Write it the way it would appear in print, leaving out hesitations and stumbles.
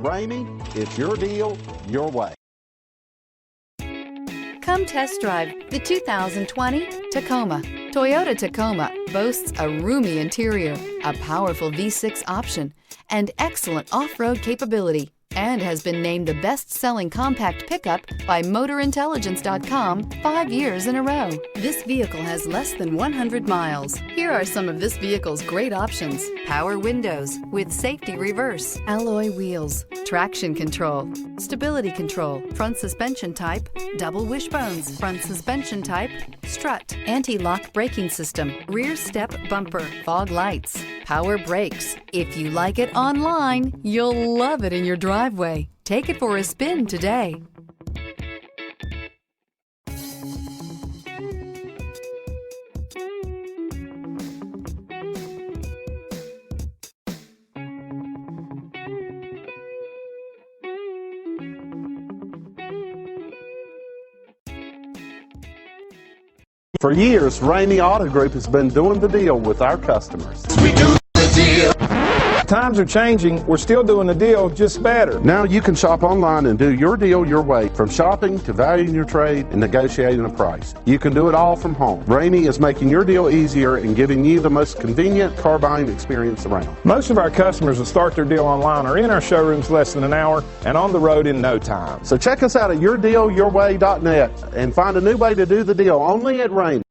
Ramey, it's your deal, your way. Come test drive the 2020 Tacoma. Toyota Tacoma boasts a roomy interior, a powerful V6 option, and excellent off-road capability, and has been named the best-selling compact pickup by MotorIntelligence.com 5 years in a row. This vehicle has less than 100 miles. Here are some of this vehicle's great options: power windows with safety reverse, alloy wheels, traction control, stability control, front suspension type, double wishbones, front suspension type, strut, anti-lock braking system, rear step bumper, fog lights, power brakes. If you like it online, you'll love it in your driveway. Take it for a spin today. For years, Ramey Auto Group has been doing the deal with our customers. We do the deal. Times are changing. We're still doing the deal, just better. Now you can shop online and do your deal your way, from shopping to valuing your trade and negotiating a price. You can do it all from home. Ramey is making your deal easier and giving you the most convenient car buying experience around. Most of our customers will start their deal online or in our showrooms less than an hour and on the road in no time. So check us out at yourdealyourway.net and find a new way to do the deal only at Ramey.